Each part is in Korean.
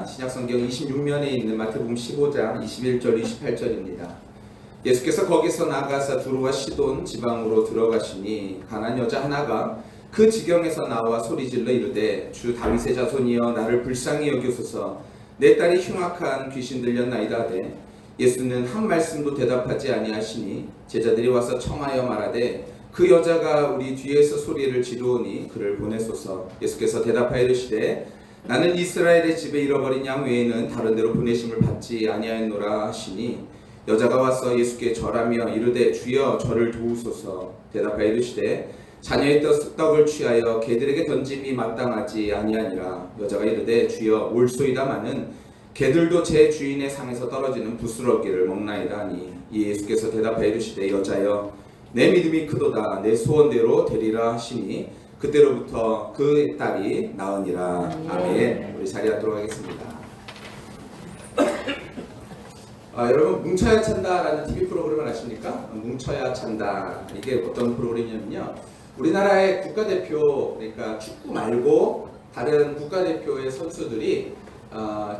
신약성경 26면에 있는 마태복음 15장 21절 28절입니다. 예수께서 거기서 나가사 두로와 시돈 지방으로 들어가시니 가난 여자 하나가 그 지경에서 나와 소리질러 이르되 주 다윗의 자손이여 나를 불쌍히 여기소서 내 딸이 흉악한 귀신 들렸나이다 하되 예수는 한 말씀도 대답하지 아니하시니 제자들이 와서 청하여 말하되 그 여자가 우리 뒤에서 소리를 지르오니 그를 보내소서. 예수께서 대답하여 이르시되 나는 이스라엘의 집에 잃어버린 양 외에는 다른 데로 보내심을 받지 아니하였노라 하시니 여자가 와서 예수께 절하며 이르되 주여 저를 도우소서. 대답하여 이르시되 자녀의 떡을 취하여 개들에게 던짐이 마땅하지 아니하니라. 여자가 이르되 주여 올소이다마는 개들도 제 주인의 상에서 떨어지는 부스러기를 먹나이다 하니 이에 예수께서 대답하여 이르시되 여자여 내 믿음이 크도다 내 소원대로 되리라 하시니 그때로부터 그 딸이 나으니라. 아멘. 우리 자리하도록 하겠습니다. 여러분 뭉쳐야 찬다라는 TV 프로그램을 아십니까? 뭉쳐야 찬다. 이게 어떤 프로그램이냐면요, 우리나라의 국가대표, 그러니까 축구 말고 다른 국가대표의 선수들이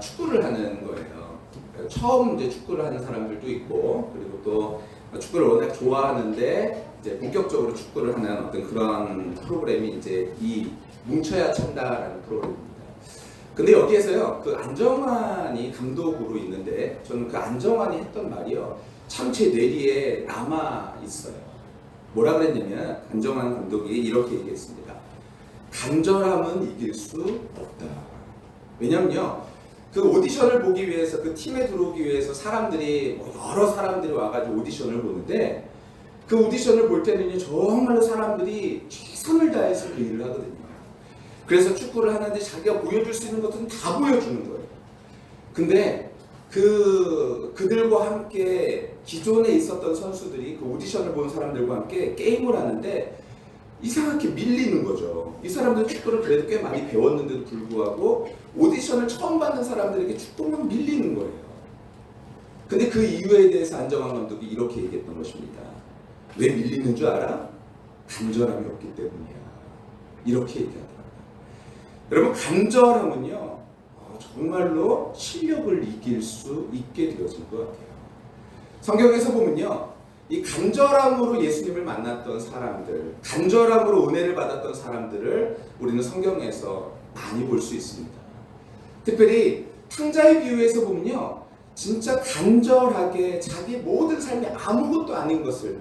축구를 하는 거예요. 처음 이제 축구를 하는 사람들도 있고, 그리고 또 축구를 워낙 좋아하는데 이제 본격적으로 축구를 하는 어떤 그런 프로그램이 이제 이 뭉쳐야 찬다라는 프로그램입니다. 근데 여기에서요, 그 안정환이 감독으로 있는데 저는 그 안정환이 했던 말이요 참 제 뇌리에 남아 있어요. 뭐라 그랬냐면 안정환 감독이 이렇게 얘기했습니다. 간절함은 이길 수 없다. 왜냐면요, 그 오디션을 보기 위해서, 그 팀에 들어오기 위해서 사람들이 여러 사람들이 와가지고 오디션을 보는데 그 오디션을 볼 때는요 정말로 사람들이 최선을 다해서 그 일을 하거든요. 그래서 축구를 하는데 자기가 보여줄 수 있는 것들은 다 보여주는 거예요. 근데 그들과 함께 기존에 있었던 선수들이 그 오디션을 본 사람들과 함께 게임을 하는데 이상하게 밀리는 거죠. 이 사람들 축구를 그래도 꽤 많이 배웠는데도 불구하고 오디션을 처음 받는 사람들에게 축구만 밀리는 거예요. 근데 그 이유에 대해서 안정환 감독이 이렇게 얘기했던 것입니다. 왜 밀리는 줄 알아? 간절함이 없기 때문이야. 이렇게 얘기하더라고요. 여러분 간절함은요 정말로 실력을 이길 수 있게 되어진 것 같아요. 성경에서 보면요, 이 간절함으로 예수님을 만났던 사람들, 간절함으로 은혜를 받았던 사람들을 우리는 성경에서 많이 볼 수 있습니다. 특별히 탕자의 비유에서 보면요, 진짜 간절하게 자기 모든 삶이 아무것도 아닌 것을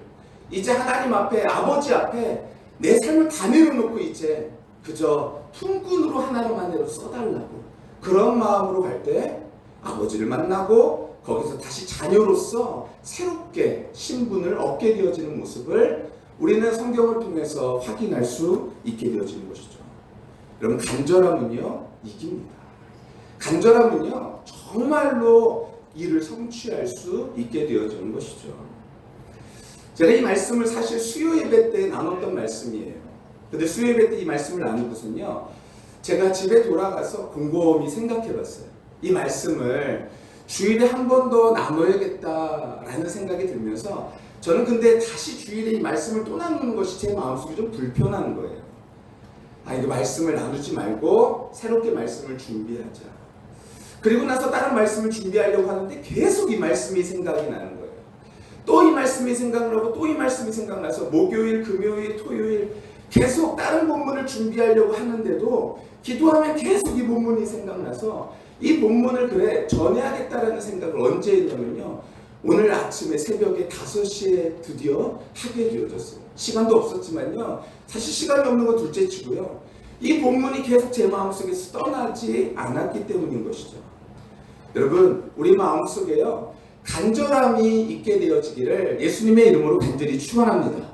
이제 하나님 앞에, 아버지 앞에 내 삶을 다 내려놓고 이제 그저 품꾼으로 하나님만으로 써달라고 그런 마음으로 갈 때 아버지를 만나고 거기서 다시 자녀로서 새롭게 신분을 얻게 되어지는 모습을 우리는 성경을 통해서 확인할 수 있게 되어지는 것이죠. 여러분 간절함은요 이깁니다. 간절함은요 정말로 일을 성취할 수 있게 되어지는 것이죠. 제가 이 말씀을 사실 수요 예배 때 나눴던 말씀이에요. 근데 수요 예배 때 이 말씀을 나눈 것은요, 제가 집에 돌아가서 곰곰이 생각해 봤어요. 이 말씀을 주일에 한 번 더 나눠야겠다라는 생각이 들면서 저는 근데 다시 주일에 이 말씀을 또 나누는 것이 제 마음속에 좀 불편한 거예요. 이거 말씀을 나누지 말고 새롭게 말씀을 준비하자. 그리고 나서 다른 말씀을 준비하려고 하는데 계속 이 말씀이 생각이 나는 거예요. 또 이 말씀이 생각나고 또 이 말씀이 생각나서 목요일, 금요일, 토요일 계속 다른 본문을 준비하려고 하는데도 기도하면 계속 이 본문이 생각나서 이 본문을 그래 전해야겠다라는 생각을 언제 했냐면요, 오늘 아침에 새벽에 5시에 드디어 하게 되어졌어요. 시간도 없었지만요, 사실 시간이 없는 건 둘째 치고요, 이 본문이 계속 제 마음속에서 떠나지 않았기 때문인 것이죠. 여러분 우리 마음속에요 간절함이 있게 되어지기를 예수님의 이름으로 간절히 축원합니다.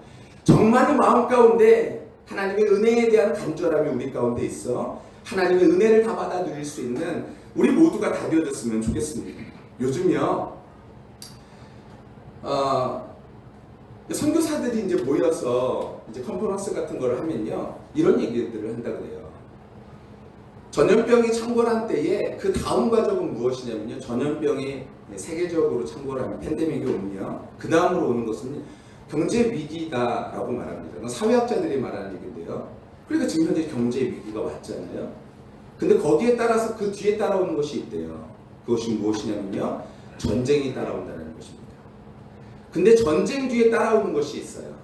정말로 마음 가운데 하나님의 은혜에 대한 간절함이 우리 가운데 있어 하나님의 은혜를 다 받아 누릴 수 있는 우리 모두가 다 되어졌으면 좋겠습니다. 요즘요 선교사들이 이제 모여서 이제 컨퍼런스 같은 걸 하면요 이런 얘기들을 한다 그래요. 전염병이 창궐한 때에 그 다음 과정은 무엇이냐면요, 전염병이 세계적으로 창궐하면 팬데믹이 오면요 그 다음으로 오는 것은 경제 위기다라고 말합니다. 사회학자들이 말하는 얘기인데요. 그러니까 지금 현재 경제 위기가 왔잖아요. 근데 거기에 따라서 그 뒤에 따라오는 것이 있대요. 그것이 무엇이냐면요, 전쟁이 따라온다는 것입니다. 근데 전쟁 뒤에 따라오는 것이 있어요.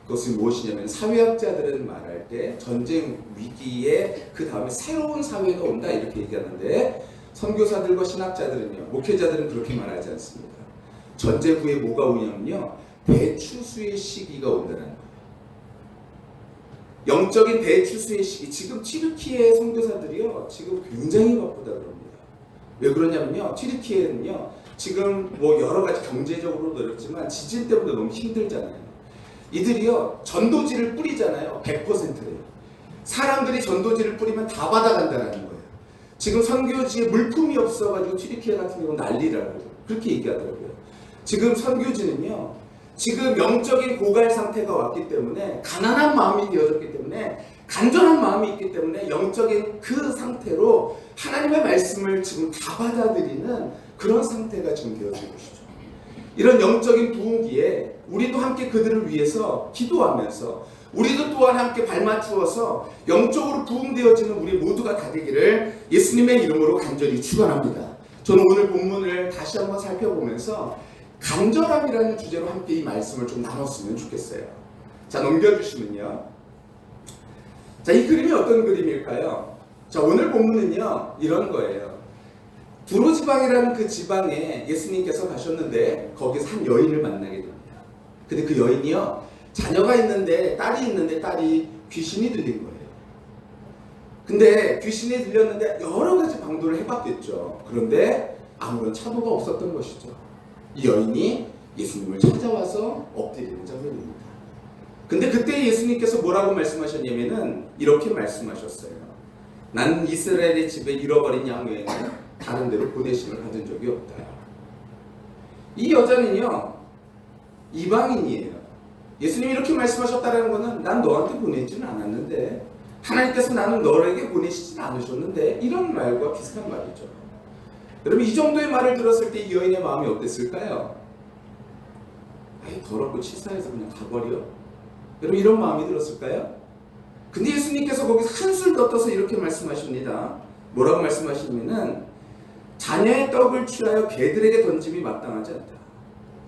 그것이 무엇이냐면, 사회학자들은 말할 때 전쟁 위기에 그 다음에 새로운 사회가 온다 이렇게 얘기하는데, 선교사들과 신학자들은요, 목회자들은 그렇게 말하지 않습니다. 전쟁 후에 뭐가 오냐면요, 대추수의 시기가 온다는 거예요. 영적인 대추수의 시기. 지금 튀르키예 선교사들이요, 지금 굉장히 바쁘다 그럽니다. 왜 그러냐면요, 튀르키예는요 지금 뭐 여러 가지 경제적으로도 어렵지만 지진 때문에 너무 힘들잖아요. 이들이요 전도지를 뿌리잖아요. 100%래요. 사람들이 전도지를 뿌리면 다 받아간다는 거예요. 지금 선교지에 물품이 없어가지고 튀르키예 같은 경우는 난리라고 그렇게 얘기하더라고요. 지금 선교지는요, 지금 영적인 고갈 상태가 왔기 때문에, 가난한 마음이 되어졌기 때문에, 간절한 마음이 있기 때문에 영적인 그 상태로 하나님의 말씀을 지금 다 받아들이는 그런 상태가 지금 되어진 것이죠. 이런 영적인 부흥기에 우리도 함께 그들을 위해서 기도하면서, 우리도 또한 함께 발맞추어서 영적으로 부흥되어지는 우리 모두가 다 되기를 예수님의 이름으로 간절히 축원합니다. 저는 오늘 본문을 다시 한번 살펴보면서 간절함이라는 주제로 함께 이 말씀을 좀 나눴으면 좋겠어요. 자, 넘겨주시면요. 자, 이 그림이 어떤 그림일까요? 자, 오늘 본문은요, 이런 거예요. 두로 지방이라는 그 지방에 예수님께서 가셨는데, 거기서 한 여인을 만나게 됩니다. 근데 그 여인이요, 자녀가 있는데, 딸이 귀신이 들린 거예요. 근데 귀신이 들렸는데 여러 가지 방도를 해봤겠죠. 그런데 아무런 차도가 없었던 것이죠. 이 여인이 예수님을 찾아와서 엎드리는 장면입니다. 근데 그때 예수님께서 뭐라고 말씀하셨냐면은 이렇게 말씀하셨어요. 나는 이스라엘의 집에 잃어버린 양 외에는 다른 데로 보내심을 받은 적이 없다. 이 여자는요, 이방인이에요. 예수님이 이렇게 말씀하셨다는 것은 난 너한테 보내지는 않았는데, 하나님께서 나는 너에게 보내시진 않으셨는데, 이런 말과 비슷한 말이죠. 여러분, 이 정도의 말을 들었을 때 이 여인의 마음이 어땠을까요? 아이, 더럽고 치사해서 그냥 가버려. 여러분, 이런 마음이 들었을까요? 근데 예수님께서 거기서 한술 더 떠서 이렇게 말씀하십니다. 뭐라고 말씀하시냐면은, 자녀의 떡을 취하여 개들에게 던짐이 마땅하지 않다.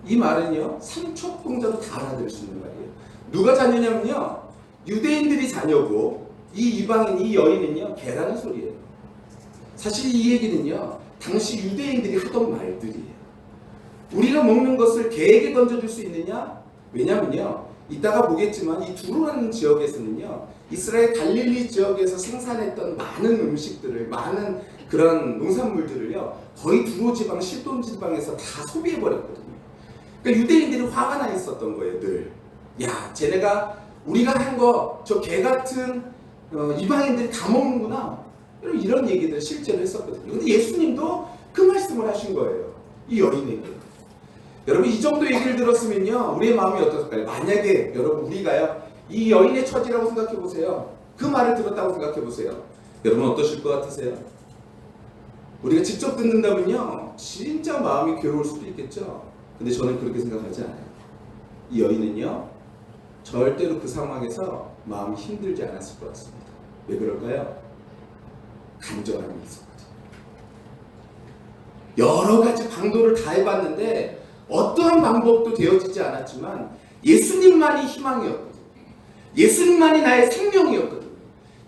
이 말은요, 삼척동자도 다 알아들을 수 있는 말이에요. 누가 자녀냐면요, 유대인들이 자녀고, 이 이방인, 이 여인은요, 개라는 소리예요. 사실 이 얘기는요, 당시 유대인들이 하던 말들이에요. 우리가 먹는 것을 개에게 던져줄 수 있느냐? 왜냐면요, 이따가 보겠지만 이 두로라는 지역에서는요, 이스라엘 갈릴리 지역에서 생산했던 많은 음식들을, 많은 그런 농산물들을요, 거의 두로 지방, 실돈 지방에서 다 소비해버렸거든요. 그러니까 유대인들이 화가 나 있었던 거예요, 늘. 야, 쟤네가 우리가 한 거, 저 개 같은 이방인들이 다 먹는구나. 이런 얘기들을 실제로 했었거든요. 근데 예수님도 그 말씀을 하신 거예요, 이 여인에게. 여러분, 이 정도 얘기를 들었으면요, 우리의 마음이 어떨까요? 만약에 여러분, 우리가요, 이 여인의 처지라고 생각해 보세요. 그 말을 들었다고 생각해 보세요. 여러분, 어떠실 것 같으세요? 우리가 직접 듣는다면요, 진짜 마음이 괴로울 수도 있겠죠. 근데 저는 그렇게 생각하지 않아요. 이 여인은요, 절대로 그 상황에서 마음이 힘들지 않았을 것 같습니다. 왜 그럴까요? 간절함이 있었거든요. 여러 가지 방도를 다 해봤는데 어떠한 방법도 되어지지 않았지만 예수님만이 희망이었거든요. 예수님만이 나의 생명이었거든요.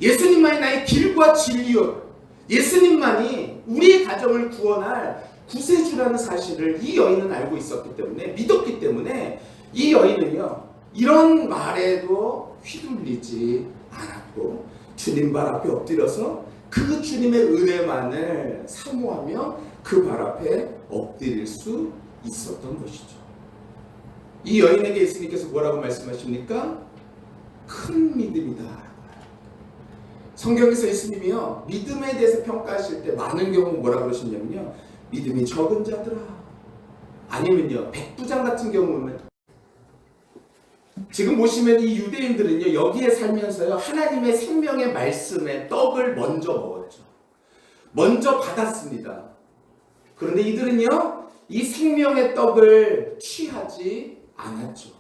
예수님만이 나의 길과 진리였거든요. 예수님만이 우리의 가정을 구원할 구세주라는 사실을 이 여인은 알고 있었기 때문에, 믿었기 때문에 이 여인은요, 이런 말에도 휘둘리지 않았고 주님 발 앞에 엎드려서 그 주님의 은혜만을 사모하며 그 발 앞에 엎드릴 수 있었던 것이죠. 이 여인에게 예수님께서 뭐라고 말씀하십니까? 큰 믿음이다. 성경에서 예수님이요, 믿음에 대해서 평가하실 때 많은 경우 뭐라고 그러시냐면요, 믿음이 적은 자들아, 아니면요, 백부장 같은 경우는, 지금 보시면 이 유대인들은요, 여기에 살면서요, 하나님의 생명의 말씀의 떡을 먼저 먹었죠. 먼저 받았습니다. 그런데 이들은요, 이 생명의 떡을 취하지 않았죠.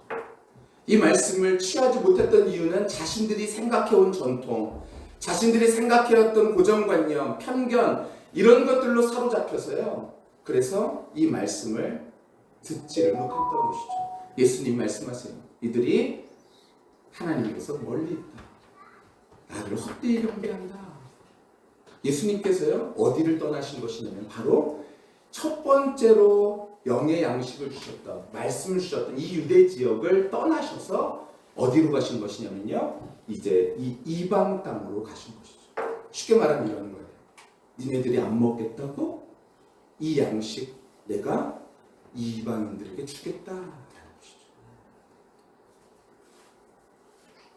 이 말씀을 취하지 못했던 이유는 자신들이 생각해온 전통, 자신들이 생각해왔던 고정관념, 편견 이런 것들로 사로잡혀서요. 그래서 이 말씀을 듣지를 못했던 것이죠. 예수님 말씀하세요. 이들이 하나님께서 멀리 있다. 나를 헛되이 경배한다. 예수님께서요. 어디를 떠나신 것이냐면 바로 첫 번째로 영의 양식을 주셨던, 말씀을 주셨던 이 유대 지역을 떠나셔서 어디로 가신 것이냐면요. 이제 이 이방 땅으로 가신 것이죠. 쉽게 말하면 이런 거예요. 니네들이 안 먹겠다고 이 양식 내가 이방인들에게 주겠다라는 것이죠.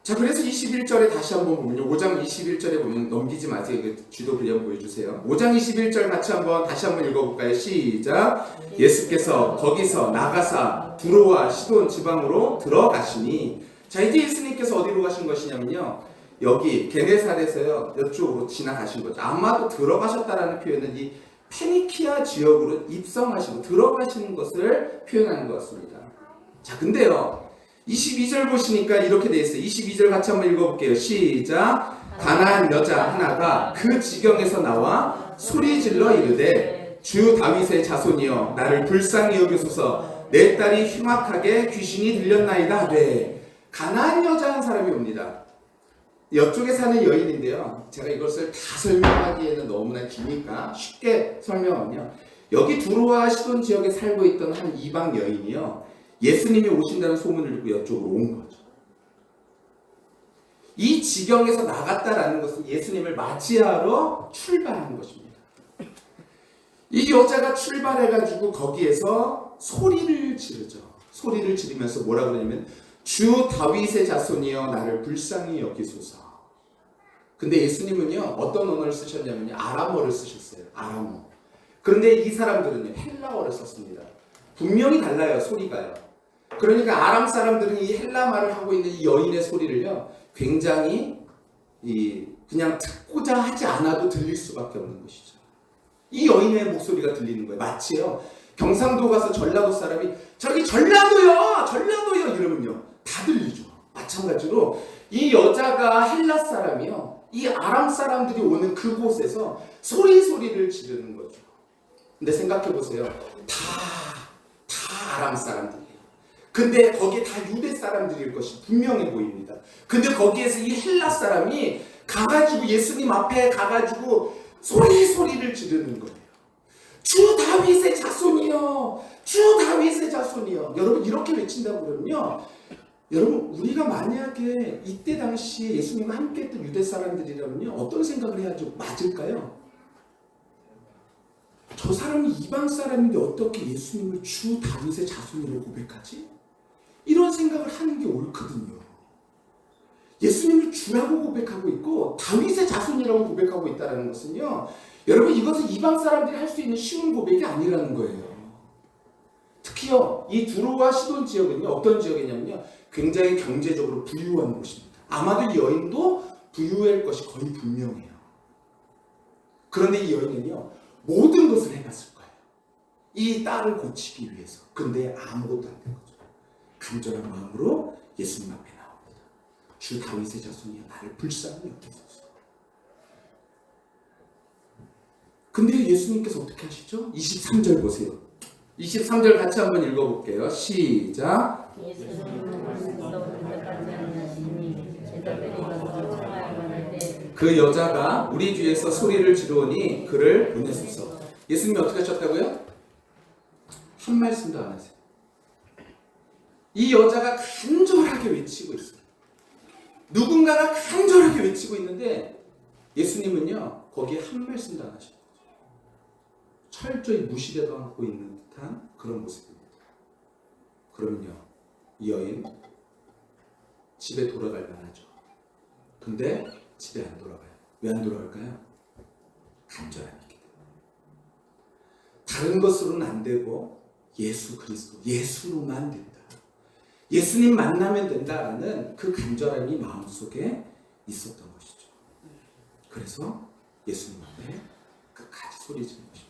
자, 그래서 21절에 다시 한번 보면요. 5장 21절에 보면 넘기지 마세요. 주도 그냥 보여주세요. 5장 21절 같이 한번 다시 한번 읽어볼까요? 시작. 예수께서 거기서 나가사 두로와 시돈 지방으로 들어가시니. 자, 이제 예수님께서 어디로 가신 것이냐면요. 여기 게네사렛에서요. 이쪽으로 지나가신 거죠. 아마도 들어가셨다라는 표현은 이 페니키아 지역으로 입성하시고 들어가시는 것을 표현하는 것 같습니다. 자, 근데요. 22절 보시니까 이렇게 돼 있어요. 22절 같이 한번 읽어볼게요. 시작. 가나안 여자 하나가 그 지경에서 나와 소리질러 이르되 주 다윗의 자손이여 나를 불쌍히 여기소서 내 딸이 흉악하게 귀신이 들렸나이다 하되. 가나안 여자 한 사람이 옵니다. 이쪽에 사는 여인인데요. 제가 이것을 다 설명하기에는 너무나 기니까 쉽게 설명하면요. 여기 두로와 시돈 지역에 살고 있던 한 이방 여인이요. 예수님이 오신다는 소문을 듣고 이쪽으로 온 거죠. 이 지경에서 나갔다라는 것은 예수님을 맞이하러 출발한 것입니다. 이 여자가 출발해가지고 거기에서 소리를 지르죠. 소리를 지르면서 뭐라 그러냐면 주 다윗의 자손이여 나를 불쌍히 여기소서. 근데 예수님은요 어떤 언어를 쓰셨냐면요 아람어를 쓰셨어요. 아람어. 그런데 이 사람들은요 헬라어를 썼습니다. 분명히 달라요. 소리가요. 그러니까 아람 사람들은 이 헬라 말을 하고 있는 이 여인의 소리를요 굉장히 그냥 듣고자 하지 않아도 들릴 수밖에 없는 것이죠. 이 여인의 목소리가 들리는 거예요. 마치요 경상도 가서 전라도 사람이 저기 전라도요 이러면요 다 들리죠. 마찬가지로 이 여자가 헬라 사람이요 이 아람 사람들이 오는 그곳에서 소리를 지르는 거죠. 근데 생각해 보세요. 다 아람 사람들이에요. 근데 거기에 다 유대 사람들일 것이 분명해 보입니다. 근데 거기에서 이 헬라 사람이 가가지고 예수님 앞에 가가지고 소리를 지르는 거예요. 주 다윗의 자손이여, 주 다윗의 자손이여. 여러분 이렇게 외친다고 그러면요. 여러분 우리가 만약에 이때 당시에 예수님과 함께했던 유대 사람들이라면요 어떤 생각을 해야 좀 맞을까요? 저 사람이 이방 사람인데 어떻게 예수님을 주 다윗의 자손이라고 고백하지? 이런 생각을 하는 게 옳거든요. 예수님을 주라고 고백하고 있고 다윗의 자손이라고 고백하고 있다는 것은요. 여러분 이것은 이방 사람들이 할 수 있는 쉬운 고백이 아니라는 거예요. 특히요. 이 두로와 시돈 지역은요. 어떤 지역이냐면요. 굉장히 경제적으로 부유한 곳입니다. 아마도 이 여인도 부유할 것이 거의 분명해요. 그런데 이 여인은요. 모든 것을 해봤을 거예요. 이 딸을 고치기 위해서. 근데 아무것도 안 된 거죠. 간절한 마음으로 예수님 앞에 나옵니다. 주 다윗의 자손이여 나를 불쌍히 여기소서. 근데 예수님께서 어떻게 하시죠? 23절 보세요. 23절 같이 한번 읽어볼게요. 시작. 그 여자가 우리 뒤에서 소리를 지르오니 그를 보내소서. 예수님이 어떻게 하셨다고요? 한 말씀도 안 하세요. 이 여자가 간절하게 외치고 있어요. 누군가가 간절하게 외치고 있는데 예수님은요 거기에 한 말씀도 안 하셔요. 철저히 무시대도 하고 있는 듯한 그런 모습입니다. 그러면요 이 여인 집에 돌아갈 만하죠. 근데 집에 안 돌아가요. 왜 안 돌아갈까요? 간절함이기 때문에. 다른 것으로는 안 되고 예수 그리스도, 예수로만 된다. 예수님 만나면 된다라는 그 간절함이 마음속에 있었던 것이죠. 그래서 예수님 앞에 끝까지 소리 지르는 것입니다.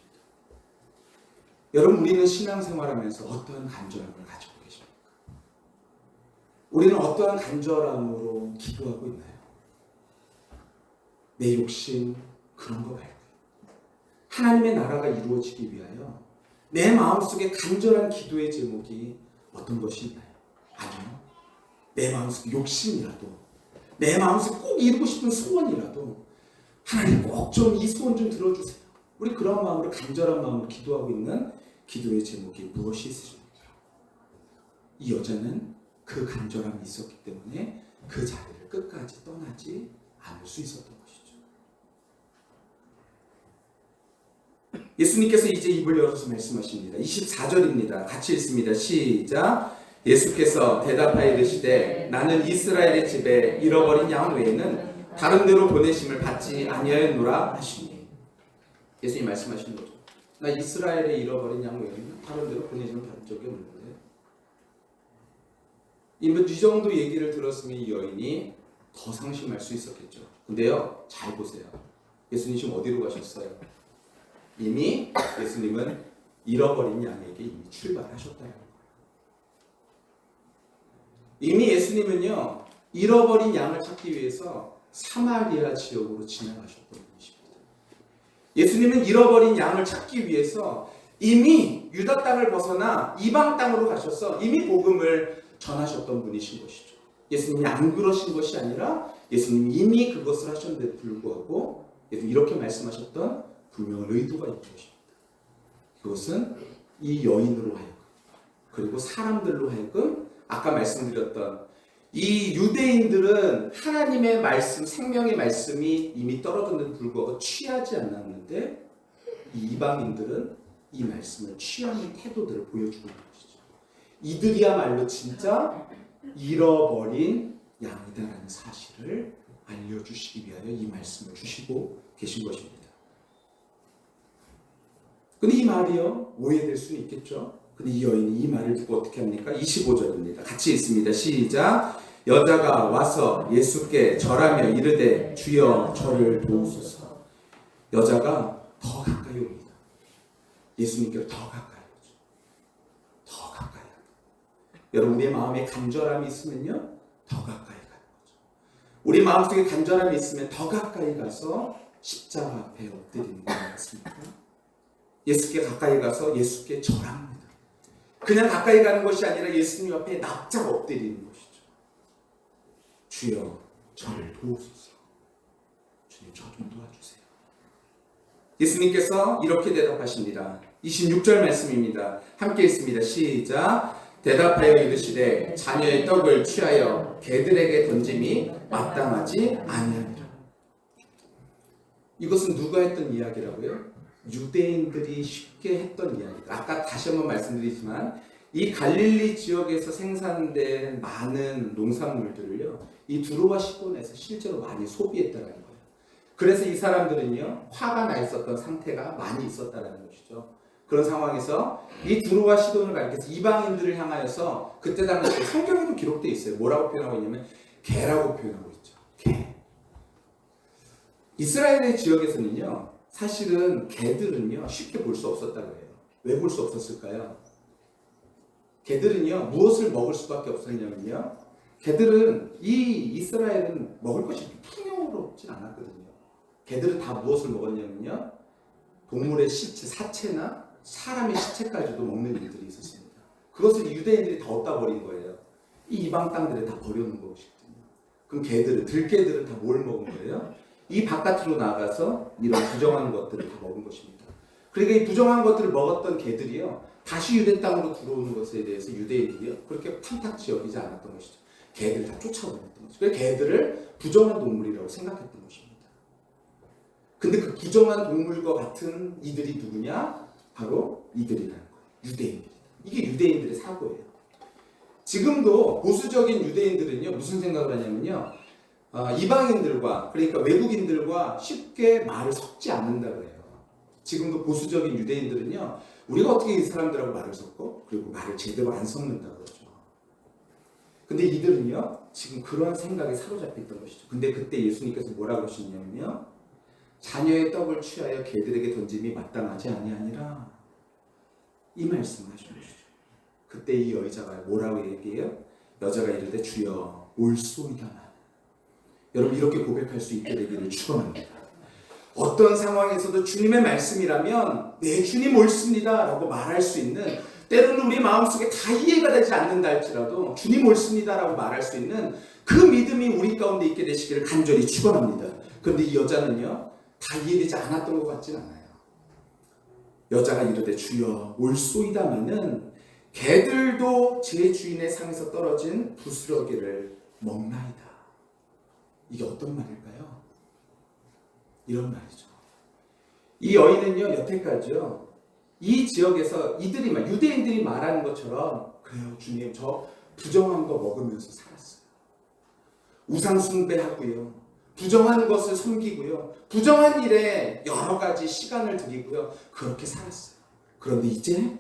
여러분 우리는 신앙생활하면서 어떠한 간절함을 가지고 계십니까? 우리는 어떠한 간절함으로 기도하고 있나요? 내 욕심 그런 거 말고 하나님의 나라가 이루어지기 위하여 내 마음속에 간절한 기도의 제목이 어떤 것이 있나요? 아니요. 내 마음속에 욕심이라도, 내 마음속에 꼭 이루고 싶은 소원이라도 하나님 꼭 좀 이 소원 좀 들어주세요. 우리 그런 마음으로 간절한 마음으로 기도하고 있는 기도의 제목이 무엇이 있으십니까? 이 여자는 그 간절함이 있었기 때문에 그 자리를 끝까지 떠나지 않을 수 있었던 것이죠. 예수님께서 이제 입을 열어서 말씀하십니다. 24절입니다. 같이 읽습니다. 시작. 예수께서 대답하여 이르시되 나는 이스라엘의 집에 잃어버린 양 외에는 다른 데로 보내심을 받지 아니하였노라 하시니. 예수님 말씀하시는 거죠. 나 이스라엘에 잃어버린 양 외에는 다른 데로 보내심을 받은 적이 없는데. 이 정도 얘기를 들었으면 이 여인이 더 상심할 수 있었겠죠. 근데요, 잘 보세요. 예수님 지금 어디로 가셨어요? 이미 예수님은 잃어버린 양에게 이미 출발하셨다는 거예요. 이미 예수님은요, 잃어버린 양을 찾기 위해서 사마리아 지역으로 지나가셨던 분이십니다. 예수님은 잃어버린 양을 찾기 위해서 이미 유다 땅을 벗어나 이방 땅으로 가셔서 이미 복음을 전하셨던 분이신 것이죠. 예수님이 안 그러신 것이 아니라 예수님이 이미 그것을 하셨는데도 불구하고 예수님 이렇게 말씀하셨던 분명한 의도가 있는 것입니다. 그것은 이 여인으로 하여금 그리고 사람들로 하여금 아까 말씀드렸던 이 유대인들은 하나님의 말씀, 생명의 말씀이 이미 떨어졌는데도 불구하고 취하지 않았는데 이 이방인들은 이 말씀을 취하는 태도들을 보여주고 있는 것이죠. 이들이야말로 진짜 잃어버린 양이다라는 사실을 알려주시기 위하여 이 말씀을 주시고 계신 것입니다. 근데 이 말이요, 오해될 수는 있겠죠. 근데 이 여인이 이 말을 듣고 어떻게 합니까? 25절입니다. 같이 읽습니다. 시작. 여자가 와서 예수께 절하며 이르되 주여 저를 도우소서. 여자가 더 가까이 옵니다. 예수님께로 더 가까이 오죠. 더 가까이 가요. 여러분, 우리의 마음에 간절함이 있으면요, 더 가까이 가는 거죠. 우리 마음속에 간절함이 있으면 더 가까이 가서 십자가 앞에 엎드리는 거 아니겠습니까? 예수께 가까이 가서 예수께 절합니다. 그냥 가까이 가는 것이 아니라 예수님 앞에 납작 엎드리는 것이죠. 주여 저를 도우소서. 주님 저 좀 도와주세요. 예수님께서 이렇게 대답하십니다. 26절 말씀입니다. 함께 읽습니다. 시작. 대답하여 이르시되 자녀의 떡을 취하여 개들에게 던짐이 마땅하지 아니하니라. 이것은 누가 했던 이야기라고요? 유대인들이 쉽게 했던 이야기다. 아까 다시 한번 말씀드리지만 이 갈릴리 지역에서 생산된 많은 농산물들을요, 이 두로와 시돈에서 실제로 많이 소비했다는 거예요. 그래서 이 사람들은요, 화가 나 있었던 상태가 많이 있었다는 것이죠. 그런 상황에서 이 두로와 시돈을 가리켜서 이방인들을 향하여서 그때 당시에 성경에도 기록되어 있어요. 뭐라고 표현하고 있냐면 개라고 표현하고 있죠. 개. 이스라엘의 지역에서는요, 사실은 개들은요 쉽게 볼 수 없었다고 해요. 왜 볼 수 없었을까요? 개들은요 무엇을 먹을 수밖에 없었냐면요, 개들은 이 이스라엘은 먹을 것이 풍요롭진 않았거든요. 개들은 다 무엇을 먹었냐면요, 동물의 시체, 사체나 사람의 시체까지도 먹는 일들이 있었습니다. 그것을 유대인들이 다 얻다 버린 거예요. 이 이방 땅들에 다 버려놓은 것이거든요. 그럼 개들은, 들개들은 다 뭘 먹은 거예요? 이 바깥으로 나가서 이런 부정한 것들을 다 먹은 것입니다. 그러니까 이 부정한 것들을 먹었던 개들이요, 다시 유대 땅으로 들어오는 것에 대해서 유대인들이요 그렇게 탐탁지 여기지 않았던 것이죠. 개들을 다 쫓아버렸던 것이죠. 그래서 개들을 부정한 동물이라고 생각했던 것입니다. 근데 그 부정한 동물과 같은 이들이 누구냐? 바로 이들이라는 거예요. 유대인들이다. 이게 유대인들의 사고예요. 지금도 보수적인 유대인들은요 무슨 생각을 하냐면요, 이방인들과, 그러니까 외국인들과 쉽게 말을 섞지 않는다고 해요. 지금도 보수적인 유대인들은요, 우리가 어떻게 이 사람들하고 말을 섞고, 그리고 말을 제대로 안 섞는다고 그러죠. 근데 이들은요 지금 그런 생각에 사로잡혀 있던 것이죠. 근데 그때 예수님께서 뭐라고 하셨냐면요, 자녀의 떡을 취하여 개들에게 던짐이 마땅하지 아니하니라, 이 말씀을 하신 것이죠. 그때 이 여자가 뭐라고 얘기해요? 여자가 이르되 주여 올소이다. 여러분, 이렇게 고백할 수 있게 되기를 축원합니다. 어떤 상황에서도 주님의 말씀이라면 네 주님 옳습니다 라고 말할 수 있는, 때로는 우리 마음속에 다 이해가 되지 않는다 할지라도 주님 옳습니다 라고 말할 수 있는 그 믿음이 우리 가운데 있게 되시기를 간절히 축원합니다. 그런데 이 여자는요, 다 이해되지 않았던 것 같진 않아요. 여자가 이르되 주여 올소이다마는 개들도 제 주인의 상에서 떨어진 부스러기를 먹나이다. 이게 어떤 말일까요? 이런 말이죠. 이 여인은요, 여태까지요, 이 지역에서 유대인들이 말하는 것처럼, 그래요 주님 저 부정한 거 먹으면서 살았어요. 우상 숭배하고요, 부정한 것을 섬기고요, 부정한 일에 여러 가지 시간을 들이고요, 그렇게 살았어요. 그런데 이제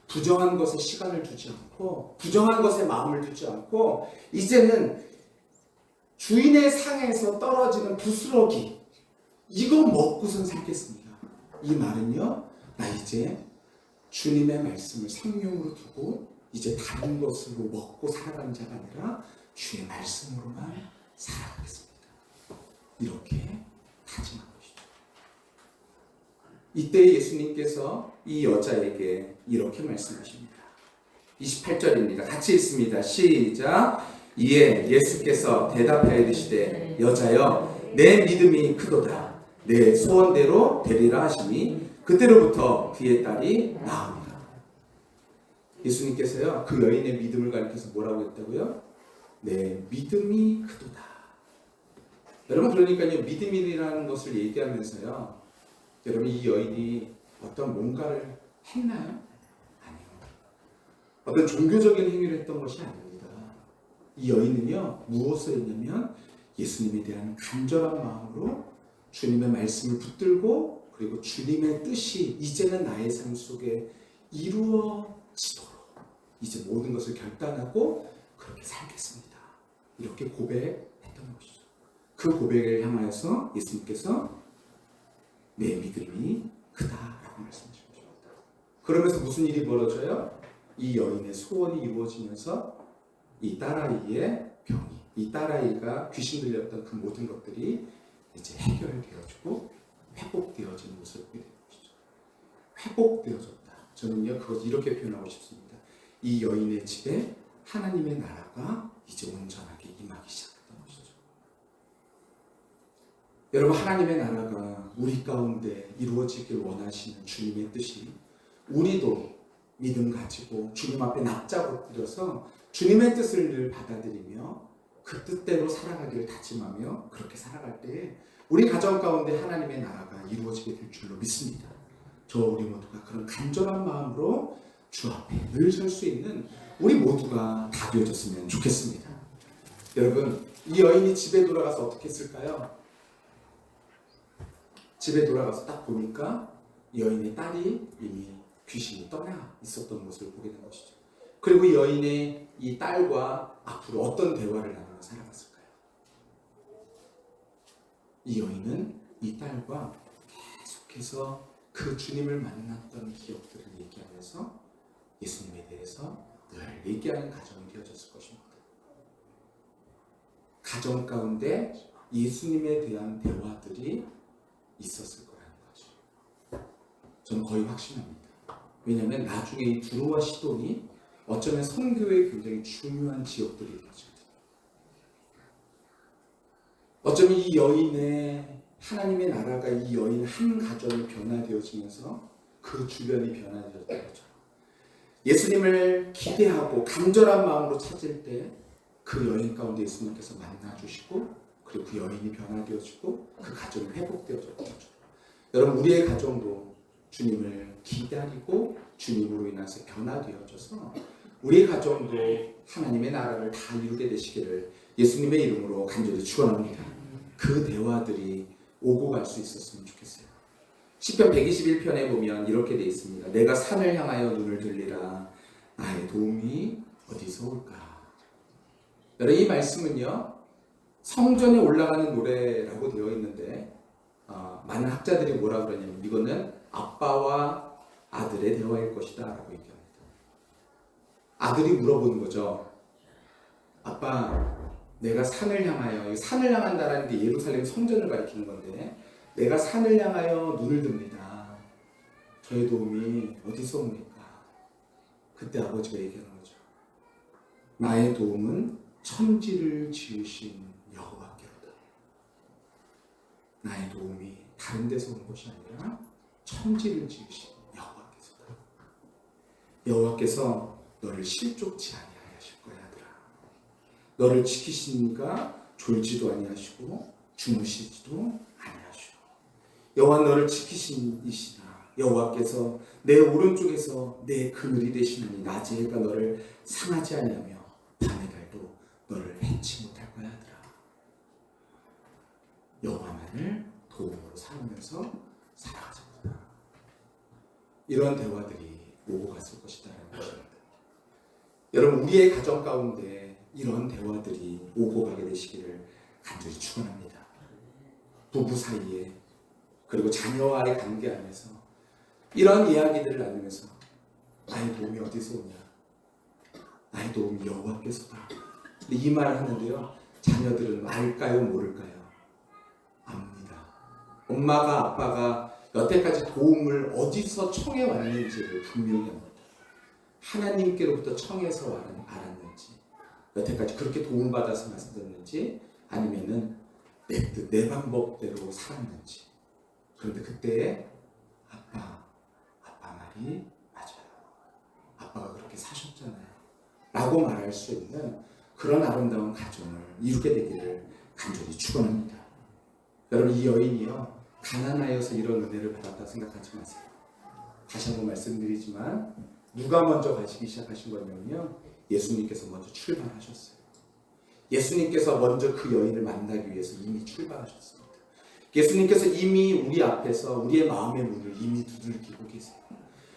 부정한 것에 시간을 두지 않고, 부정한 것에 마음을 두지 않고, 이제는 주인의 상에서 떨어지는 부스러기, 이거 먹고선 살겠습니다. 이 말은요, 나 이제 주님의 말씀을 생명으로 두고 이제 다른 것으로 먹고 살아가는 자가 아니라 주의 말씀으로만 살아가겠습니다. 이렇게 다짐한 것이죠. 이때 예수님께서 이 여자에게 이렇게 말씀하십니다. 28절입니다. 같이 읽습니다. 시작. 이에 예수께서 대답하여 이르시되 여자여 내 믿음이 크도다. 내 소원대로 되리라 하시니 그때로부터 그의 딸이 나으니라. 예수님께서요, 그 여인의 믿음을 가리켜서 뭐라고 했다고요? 내 믿음이 크도다. 여러분, 그러니까요, 믿음이라는 것을 얘기하면서요, 여러분, 이 여인이 어떤 뭔가를 했나요? 아니요. 어떤 종교적인 행위를 했던 것이 아닙니다. 이 여인은요, 무엇을 했냐면 예수님에 대한 간절한 마음으로 주님의 말씀을 붙들고, 그리고 주님의 뜻이 이제는 나의 삶 속에 이루어지도록 이제 모든 것을 결단하고 그렇게 살겠습니다. 이렇게 고백했던 것이죠. 그 고백을 향하여서 예수님께서 내 믿음이 크다라고 말씀하신 것입니다. 그러면서 무슨 일이 벌어져요? 이 여인의 소원이 이루어지면서 이 딸아이의 병이, 이 딸아이가 귀신 들렸던 그 모든 것들이 이제 해결되어지고 회복되어지는 모습을 보게 되는 것이죠. 회복되어졌다. 저는요, 그것을 이렇게 표현하고 싶습니다. 이 여인의 집에 하나님의 나라가 이제 온전하게 임하기 시작했던 것이죠. 여러분, 하나님의 나라가 우리 가운데 이루어지길 원하시는 주님의 뜻이, 우리도 믿음 가지고 주님 앞에 납작 엎드려서 주님의 뜻을 늘 받아들이며 그 뜻대로 살아가기를 다짐하며 그렇게 살아갈 때 우리 가정 가운데 하나님의 나라가 이루어지게 될 줄로 믿습니다. 저와 우리 모두가 그런 간절한 마음으로 주 앞에 늘 설 수 있는 우리 모두가 다 되어졌으면 좋겠습니다. 여러분, 이 여인이 집에 돌아가서 어떻게 했을까요? 집에 돌아가서 딱 보니까 이 여인의 딸이 이미 귀신이 떠나 있었던 모습을 보게 된 것이죠. 그리고 이 여인의 이 딸과 앞으로 어떤 대화를 나누며 살아갔을까요? 이 여인은 이 딸과 계속해서 그 주님을 만났던 기억들을 얘기하면서 예수님에 대해서 늘 얘기하는 가정이 되어졌을 것입니다. 가정 가운데 예수님에 대한 대화들이 있었을 거라는 거죠. 저는 거의 확신합니다. 왜냐하면 나중에 이 두로와 시돈이 어쩌면 선교의 굉장히 중요한 지역들이 되어지거든요. 어쩌면 이 여인의 하나님의 나라가 이 여인 한 가정이 변화되어지면서 그 주변이 변화되었던 것처럼 예수님을 기대하고 간절한 마음으로 찾을 때 그 여인 가운데 예수님께서 만나주시고, 그리고 그 여인이 변화되어지고 그 가정이 회복되어졌던 거죠. 여러분, 우리의 가정도 주님을 기다리고 주님으로 인해서 변화되어져서 우리의 가정도 하나님의 나라를 다 이루게 되시기를 예수님의 이름으로 간절히 축원합니다. 그 대화들이 오고 갈 수 있었으면 좋겠어요. 시편 121편에 보면 이렇게 되어 있습니다. 내가 산을 향하여 눈을 들리라. 나의 도움이 어디서 올까? 여러분, 이 말씀은요, 성전에 올라가는 노래라고 되어 있는데 많은 학자들이 뭐라 그러냐면 이거는 아빠와 아들의 대화일 것이다 라고 얘기합니다. 아들이 물어보는 거죠. 아빠, 내가 산을 향하여, 산을 향한다라는 게 예루살렘 성전을 가리키는 건데 내가 산을 향하여 눈을 듭니다. 저의 도움이 어디서 옵니까? 그때 아버지가 얘기하는 거죠. 나의 도움은 천지를 지으신 여호와께로다. 나의 도움이 다른 데서 온 것이 아니라 천지를 지으신 여호와께서다. 여호와께서 너를 실족치 아니하실 거야, 아들아. 너를 지키시니까 졸지도 아니하시고 주무시지도 아니하시고. 여호와 너를 지키신 이시라. 여호와께서 내 오른쪽에서 내 그늘이 되시니 낮에 해가 너를 상하지 아니하며 밤의 달도 너를 해치 못할 거야, 아들아. 여호와만을 도움으로 삼으면서 살아가자. 이런 대화들이 오고 갔을 것이다라는 것입니다. 여러분, 우리의 가정 가운데 이런 대화들이 오고 가게 되시기를 간절히 축원합니다. 부부 사이에, 그리고 자녀와의 관계 안에서 이런 이야기들을 나누면서 나의 도움이 어디서 오냐? 나의 도움이 여호와께서다. 이 말을 하는데요, 자녀들은 알까요, 모를까요? 압니다. 엄마가 아빠가 여태까지 도움을 어디서 청해 왔는지를 분명히 합니다. 하나님께로부터 청해서 알았는지, 여태까지 그렇게 도움받아서 말씀드렸는지, 아니면은 내 뜻, 내 방법대로 살았는지. 그런데 그때 아빠 말이 맞아요. 아빠가 그렇게 사셨잖아요. 라고 말할 수 있는 그런 아름다운 가정을 이루게 되기를 간절히 축원합니다. 여러분, 이 여인이요, 가난하여서 이런 은혜를 받았다 생각하지 마세요. 다시 한번 말씀드리지만 누가 먼저 가시기 시작하신 거냐면요, 예수님께서 먼저 출발하셨어요. 예수님께서 먼저 그 여인을 만나기 위해서 이미 출발하셨습니다. 예수님께서 이미 우리 앞에서 우리의 마음의 문을 이미 두들기고 계세요.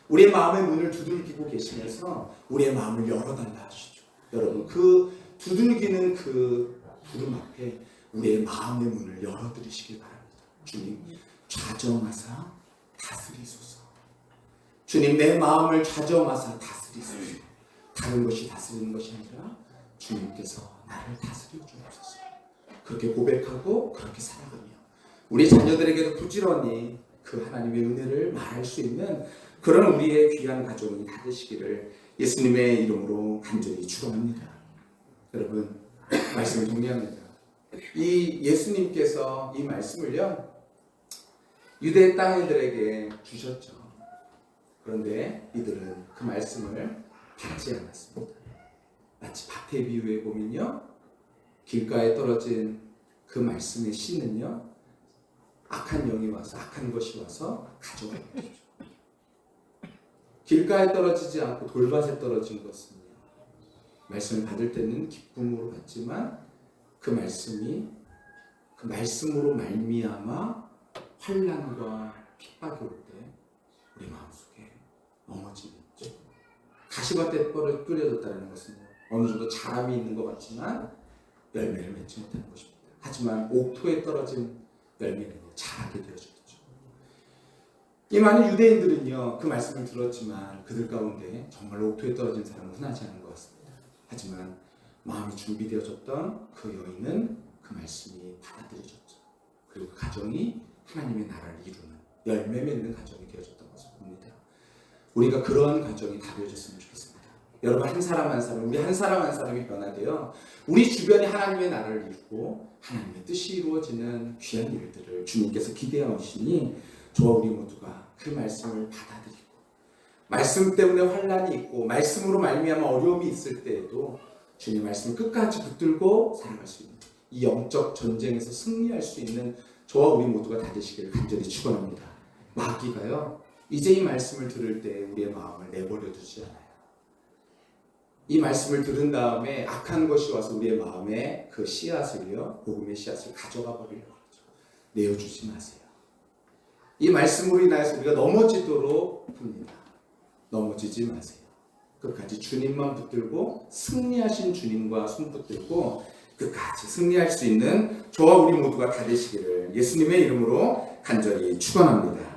우리의 마음의 문을 두들기고 계시면서 우리의 마음을 열어달라 하시죠. 여러분, 그 두들기는 그 부름 앞에 우리의 마음의 문을 열어드리시길 바랍니다. 주님, 좌정하사 다스리소서. 주님, 내 마음을 좌정하사 다스리소서. 다른 것이 다스리는 것이 아니라 주님께서 나를 다스려 주옵소서. 그렇게 고백하고 그렇게 살아가며 우리 자녀들에게도 부지런히 그 하나님의 은혜를 말할 수 있는 그런 우리의 귀한 가정이 다 되시기를 예수님의 이름으로 간절히 축원합니다. 여러분, 말씀을 정리합니다. 이 예수님께서 이 말씀을요, 유대 땅들에게 주셨죠. 그런데 이들은 그 말씀을 받지 않았습니다. 마치 밭의 비유에 보면요, 길가에 떨어진 그 말씀의 씨는요, 악한 영이 와서, 악한 것이 와서 가져가는 것이죠. 길가에 떨어지지 않고 돌밭에 떨어진 것은요, 말씀을 받을 때는 기쁨으로 받지만 그 말씀이, 그 말씀으로 말미암아 환난과 핍박이 올 때 우리 마음속에 넘어지는 거죠. 가시밭에 뻘을 끓여졌다는 것은 어느 정도 자람이 있는 것 같지만 열매를 맺지 못하는 것입니다. 하지만 옥토에 떨어진 열매는 자라게 되어지겠죠. 이 많은 유대인들은요, 그 말씀을 들었지만 그들 가운데 정말 옥토에 떨어진 사람은 흔하지 않은 것 같습니다. 하지만 마음이 준비되어졌던 그 여인은 그 말씀이 받아들여졌죠. 그리고 그 가정이 하나님의 나라를 이루는 열매 맺는 가정이 되어졌던 것을 봅니다. 우리가 그러한 가정이 다 되어졌으면 좋겠습니다. 여러분, 한 사람 한 사람, 우리 한 사람 한 사람이 변화되어 우리 주변에 하나님의 나라를 이루고 하나님의 뜻이 이루어지는 귀한 일들을 주님께서 기대하시니 저와 우리 모두가 그 말씀을 받아들이고, 말씀 때문에 환난이 있고 말씀으로 말미암아 어려움이 있을 때에도 주님 말씀을 끝까지 붙들고 살아갈 수 있는 이 영적 전쟁에서 승리할 수 있는 저와 우리 모두가 다 되시기를 간절히 축원합니다. 마귀가요, 이제 이 말씀을 들을 때 우리의 마음을 내버려 두지 않아요. 이 말씀을 들은 다음에 악한 것이 와서 우리의 마음에 그 씨앗을요, 복음의 씨앗을 가져가 버리려고 하죠. 내어주지 마세요. 이 말씀으로 인하여서 우리가 넘어지도록 풉니다. 넘어지지 마세요. 끝까지 주님만 붙들고 승리하신 주님과 손 붙들고 끝까지 승리할 수 있는 저와 우리 모두가 다 되시기를 예수님의 이름으로 간절히 축원합니다.